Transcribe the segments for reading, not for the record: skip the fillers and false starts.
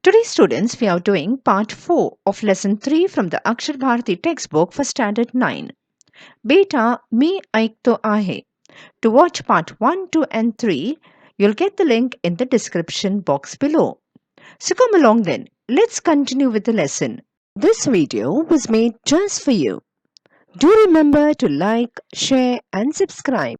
Today, students, we are doing part 4 of lesson 3 from the Akshar Bharati textbook for standard 9. Beta, me aikto aahe. To watch part 1, 2 and 3, you'll get the link in the description box below. So come along then. Let's continue with the lesson. This video was made just for you. Do remember to like, share and subscribe.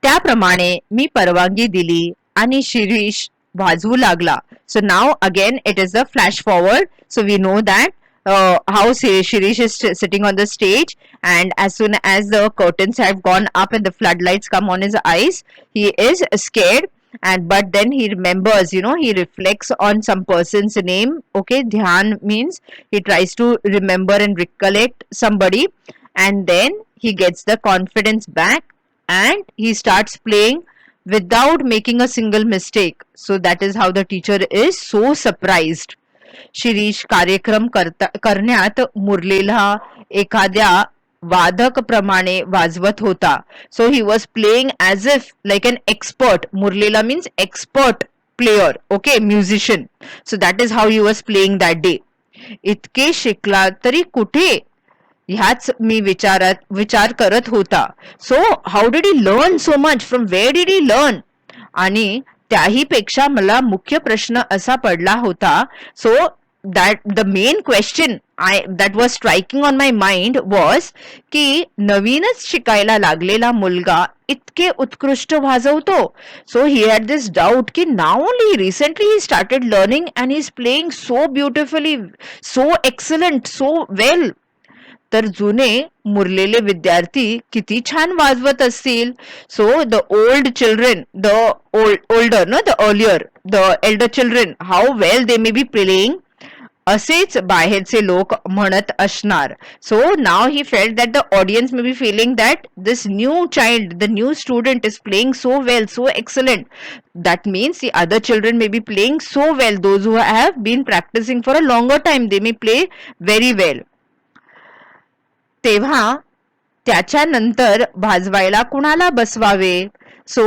त्याप्रमाणे मी परवानगी दिली आणि शिरीष वाजवू लागला. So now again it is a flash forward. So we know that how Shirish is sitting on the stage, and as soon as the curtains have gone up and the floodlights come on his eyes, he is scared. And but then he remembers, he reflects on some person's name. Okay, dhyan means he tries to remember and recollect somebody, and then he gets the confidence back and he starts playing without making a single mistake. So that is how the teacher is so surprised. Shirish कार्यक्रम करण्यात मुरलेला एखाद्या वादक प्रमाणे वाजवत होता. So he was playing as if like an expert. मुरलेला means expert player, okay, musician. So that is how he was playing that day. इतके शिकला तरी कुठे ह्याच मी विचार करत होता. So how did he learn so much, from where did he learn. आणि त्याही पेक्षा मला मुख्य प्रश्न असा पडला होता. सो that the main question that was striking on my mind was की नवीनच शिकायला लागलेला मुलगा इतके उत्कृष्ट वाजवतो. So he had this doubt की now only recently he started learning and he is playing so beautifully, so excellent, so well. तर जुने मुरलेले विद्यार्थी किती छान वाजवत असतील. So the old children, the older no the earlier, the elder children, how well they may be playing, असेच बाहेरचे लोक म्हणत असणार. So now he felt that the audience may be feeling that this new child, the new student is playing so well, so excellent. That means the other children may be playing so well. Those who have been practicing for a longer time, they may play very well. तेव्हा त्याच्यानंतर भाजवायला कुणाला बसवावे. सो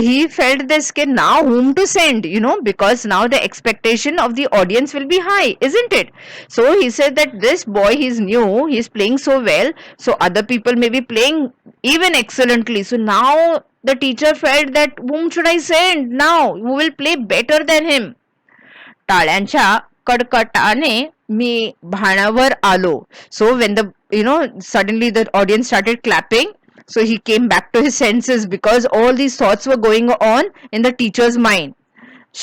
he felt this ke now whom to send, because now the expectation of the audience will be high, isn't it? So he said that this boy, he's new, he's playing so well, so other people may be playing even excellently. So now the teacher felt that whom should I send now, who will play better than him. टाळ्यांच्या कडकटाने मी भानावर आलो. So when the suddenly the audience started clapping, so he came back to his senses because all these thoughts were going on in the teacher's mind.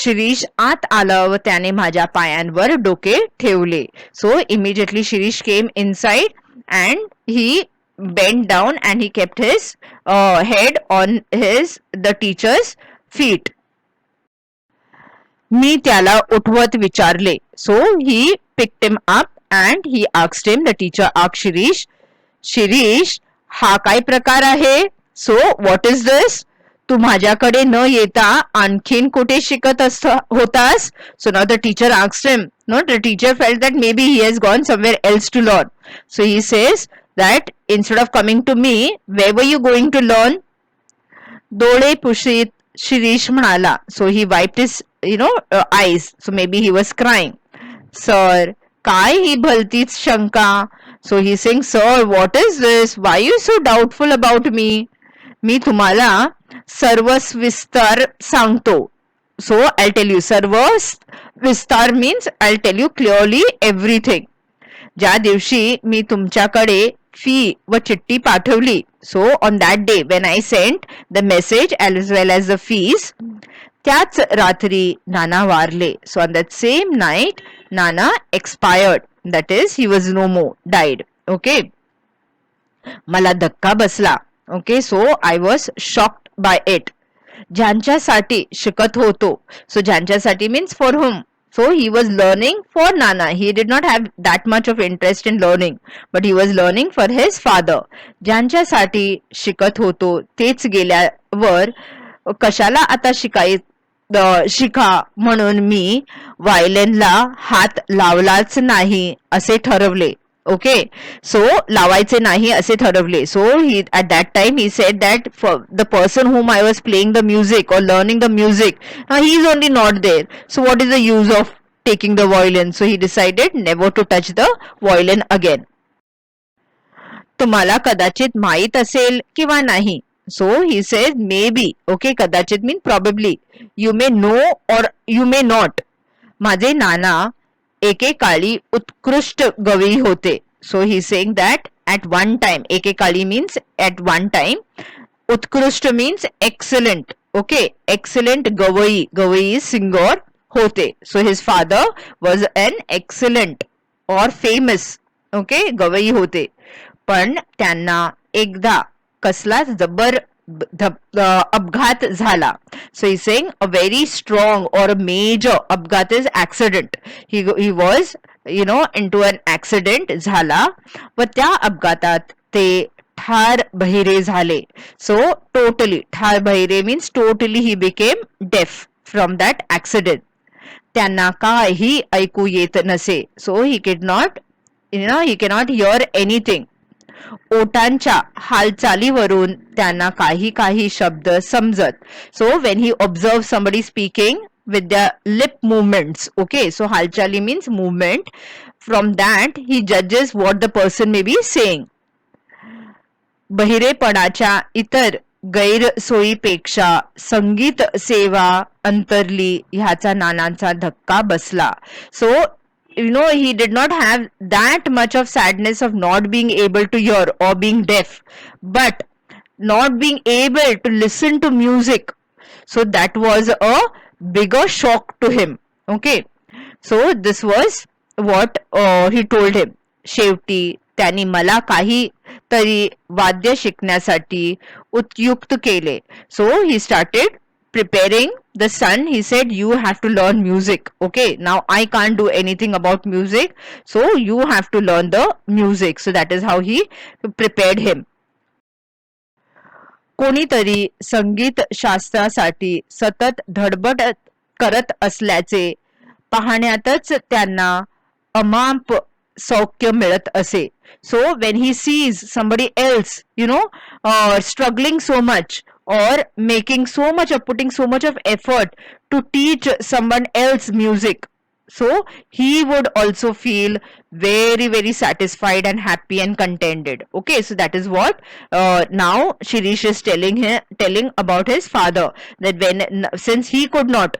Shirish आत आला व त्याने माझ्या पायांवर डोके ठेवले. So immediately Shirish came inside and he bent down and he kept his head on the teacher's feet. मी त्याला उठवत विचारले. So he picked him up and he asked him, the teacher asked Shirish, हा काय प्रकार आहे. So what is this, तू माझ्याकडे न येता आणखीन कुठे शिकत होतास. So now the teacher asked him, no the teacher felt that maybe he has gone somewhere else to learn. So he says that instead of coming to me, where were you going to learn. डोळे पुशीत शिरीष म्हणाला. So he wiped his eyes, so maybe he was crying. Sir, काय ही भलतीच शंका. So he's saying, sir, what is this, why are you so doubtful about me. मी तुम्हाला सर्वविस्तार सांगतो. So I'll tell you. सर्वविस्तार means I'll tell you clearly everything. ज्या दिवशी मी तुमच्याकडे फी व चिठ्ठी पाठवली, so on that day when I sent the message as well as the fees, त्याच रात्री नाना वारले. So on that same night Nana expired, that is he was no more, died. Okay, मला धक्का बसला. Okay, so I was shocked by it. ज्यांच्यासाठी शिकत होतो. So ज्यांच्यासाठी means for whom. So he was learning for Nana. He did not have that much of interest in learning, but he was learning for his father. ज्यांच्यासाठी शिकत होतो तेच गेल्यावर कशाला आता शिका म्हणून मी व्हायलिनला हात लावलाच नाही असे ठरवले. ओके, सो लावायचे नाही असे ठरवले. सो ही at that time he said that for the person whom I was playing the music or learning the music, he is only not there, so what is the use of taking the violin. So he decided never to touch the violin again. तुम्हाला कदाचित माहित असेल किंवा नाही. So he says maybe. Okay, कदाचित mean probably. You may know or you may not. माझे नाना एकेकाळी उत्कृष्ट गवई होते. So he's saying that at one time, एकेकाळी means at one time. उत्कृष्ट means excellent. Okay, excellent Gavai. Gavai is singer होते. So his father was an excellent or famous. Okay, Gavai होते. पण त्यांना एकदा कसला जबर अपघात झाला. So he's saying a very strong or a major अपघात is accident. He was into an accident झाला व त्या अपघातात ते ठार बहिरे झाले. So totally ठार बहिरे means totally he became deaf from that accident. त्यांना काही ऐकू येत नसे. So he cannot hear anything. ओटांच्या हालचालीवरून त्यांना काही शब्द समजत. So when he observes somebody speaking with their lip movements, okay, so halchali means movement, from that he judges what the person may be saying. बहिरेपणाच्या इतर गैरसोयीपेक्षा संगीत सेवा अंतरली ह्याचा नानांचा धक्का बसला. So he did not have that much of sadness of not being able to hear or being deaf, but not being able to listen to music. So that was a bigger shock to him. Okay, so this was what he told him. शेवटी त्यांनी मला काही तरी वाद्य शिकण्यासाठी उत्युक्त केले. So he started preparing the son. He said, you have to learn music. Okay, now I can't do anything about music, so you have to learn the music. So that is how he prepared him. कोणीतरी संगीत शास्त्रासाठी सतत धडपड करत असल्याचे पाहण्यातच त्यांना अमाप सौख्य मिळत असे. So when he sees somebody else struggling so much or making so much of putting so much of effort to teach someone else music, so he would also feel very very satisfied and happy and contented. Okay, so that is what now Shirish is telling about his father, that since he could not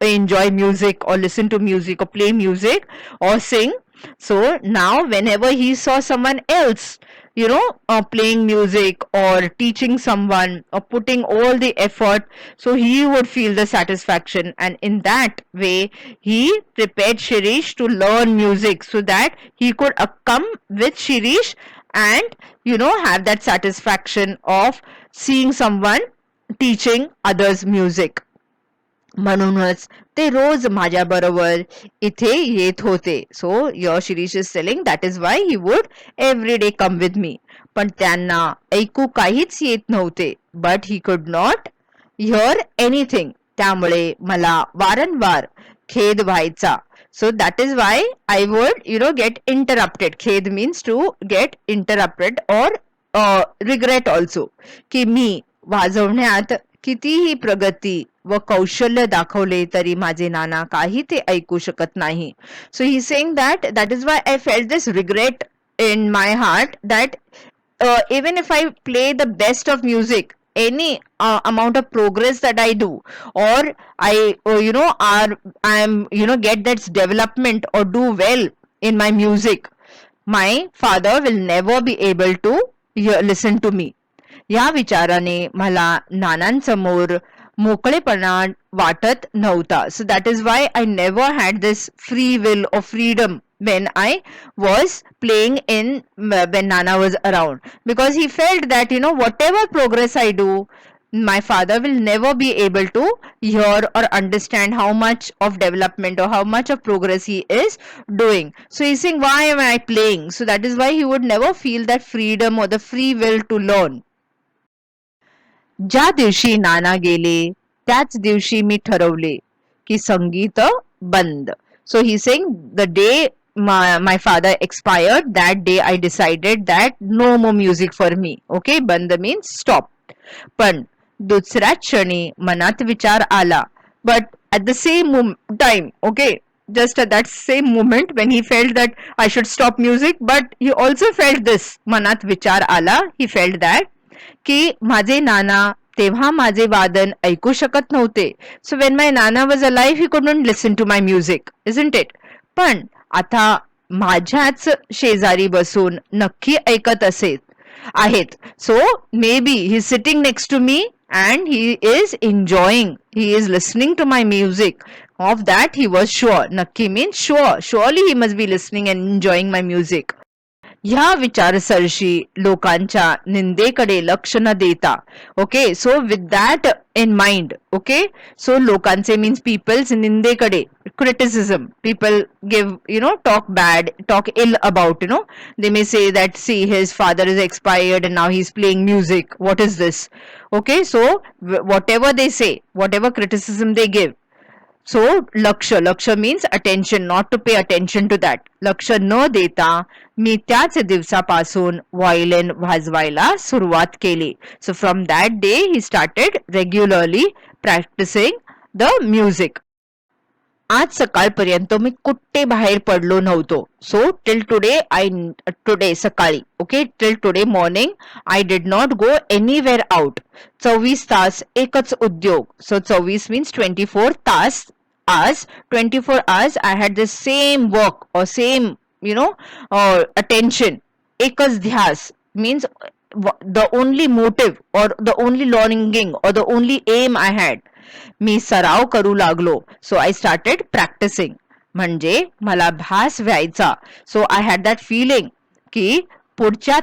enjoy music or listen to music or play music or sing, so now whenever he saw someone else playing music or teaching someone or putting all the effort, so he would feel the satisfaction, and in that way he prepared Shirish to learn music so that he could come with Shirish and have that satisfaction of seeing someone teaching others music. म्हणूनच ते रोज माझ्या बरोबर इथे येत होते. सो your Shirish is telling that is why he would every day come with me. पण त्यांना ऐकू काहीच येत नव्हते. But he could not hear anything. त्यामुळे मला वारंवार खेद व्हायचा. So that is why I would get interrupted. खेद means to get interrupted or regret also. की मी वाजवण्यात कितीही प्रगती व कौशल्य दाखवले तरी माझे नाना काही ते ऐकू शकत नाही. So he's saying that is why I felt this regret in my heart that even if I play the best of music, any amount of progress that I do, or I I'm get that development or do well in my music, my father will never be able to listen to me. या विचाराने मला नानांसमोर मोकळेपणा वाटत नव्हता. So that is why I never had this free will or freedom when I was playing when Nana was around, because he felt that whatever progress I do, my father will never be able to hear or understand how much of development or how much of progress he is doing. So he's saying, why am I playing? So that is why he would never feel that freedom or the free will to learn. ज्या दिवशी नाना गेले त्याच दिवशी मी ठरवले की संगीत बंद. So he's saying the day my father expired, that day I decided that no more music for me. Okay, बंद means stop. पण दुसऱ्या क्षणी मनात विचार आला, but at the same time, okay, just at that same moment when he felt that I should stop music, but he also felt this, manat vichar ala, he felt that की माझे नाना तेव्हा माझे वादन ऐकू शकत नव्हते. So when my nana was alive he could not listen to my music, isn't it. पण आता माझ्याच शेजारी बसून नक्की ऐकत आहेत. So maybe he is sitting next to me and he is enjoying, he is listening to my music. Of that he was sure. Nakki means sure, surely he must be listening and enjoying my music. ह्या विचारसरशी लोकांच्या निंदेकडे लक्ष न देता, okay, so with that in mind, okay, so लोकांचे means people's निंदेकडे, criticism, people give, talk bad, talk ill about, they may say that, see, his father is expired and now he's playing music, what is this? Okay, so whatever they say, whatever criticism they give, so laksha means attention, not to pay attention to that. लक्ष न देता मी त्याच दिवसापासून violin वाजवायला सुरुवात केली. So from that day he started regularly practicing the music. आज सकाळपर्यंत मी कुठे बाहेर पडलो नव्हतो. सो टिल टुडे सकाळी, okay, till today morning I did not go anywhere out. 24 तास एकच उद्योग. सो 24 means 24 Tas. As 24 hours I had the same work or same attention. Ekach dhyas means the only motive or the only longing or the only aim I had. मी सराव करू लागलो. So I started practicing. म्हणजे मला भास व्हायचा. So I had that feeling की पुढच्या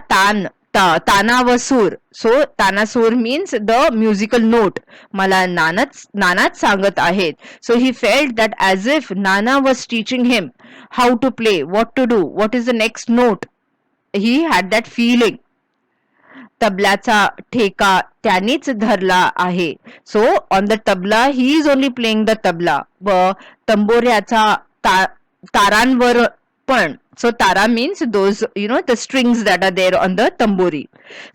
तानावसूर. So तानासूर मीन्स द म्युझिकल नोट मला नानाच सांगत आहेत. So he felt that as if nana was teaching him how to play, what to do, what is the next note. He had that feeling. तबल्याचा ठेका त्यानेच धरला आहे. So on the tabla he is only playing the tabla. व तंबोऱ्याचा तारांवर पण. So tara means those, the strings that are there on the tambori.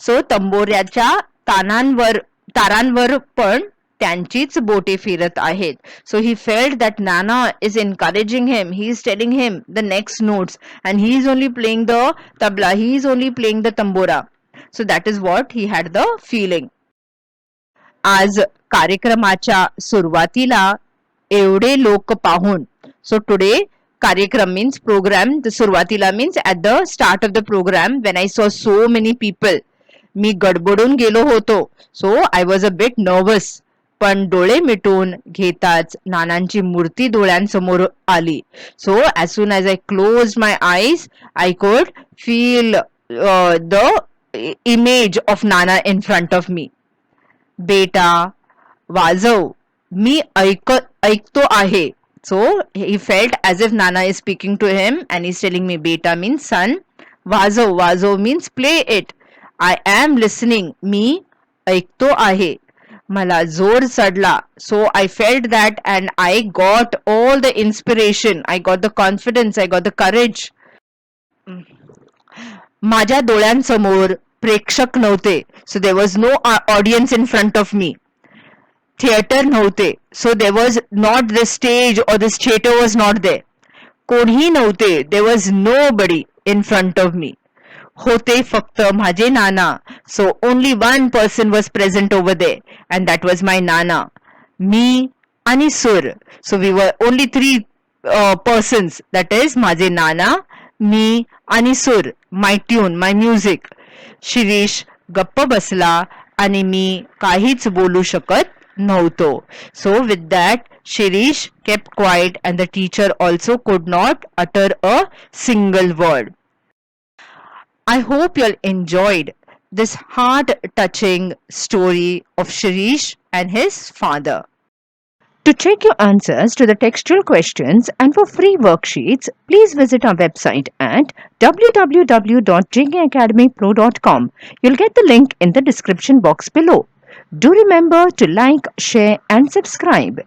So तंबोऱ्याच्या तारांवर पण त्यांचीच बोटे फिरत आहेत. So he felt that Nana is encouraging him. He is telling him the next notes and he is only playing the tabla. He is only playing the tambora. So that is what he had the feeling. आज कार्यक्रमाच्या सुरुवातीला एवढे लोक पाहून. So today कार्यक्रम means program. The सुरुवातीला means at the start of the program when I saw so many people. मी गडबडून गेलो होतो. So I was a bit nervous. पण डोळे मिटून घेताच नानांची मूर्ती डोळ्यांसमोर आली. So as soon as I closed my eyes, I could feel the image of Nana in front of me. बेटा वाजव, मी ऐकतो आहे. So he felt as if Nana is speaking to him and he's telling me, beta means son, vazo means play it. I am listening, मी ऐकतो आहे. मला जोर चढला. So I felt that and I got all the inspiration, I got the confidence, I got the courage. माझ्या डोळ्यांसमोर प्रेक्षक नव्हते. So there was no audience in front of me. Theatre नव्हते. So there was not the stage और this theatre was not there. कोणीही नव्हते. There was nobody in front of me. होते फक्त माझे नाना. So only one person was present over there and that was my nana, मी आणि सूर. So we were only 3 persons. That is माझे नाना, मी आणि सूर. My tune, my music. Shirish गप्प बसला आणि मी काहीच बोलू शकत नव्हतो. So with that Shirish kept quiet and the teacher also could not utter a single word. I hope you all enjoyed this heart-touching story of Shirish and his father. To check your answers to the textual questions and for free worksheets, please visit our website at www.jkacademypro.com. You'll get the link in the description box below. Do remember to like, share and subscribe.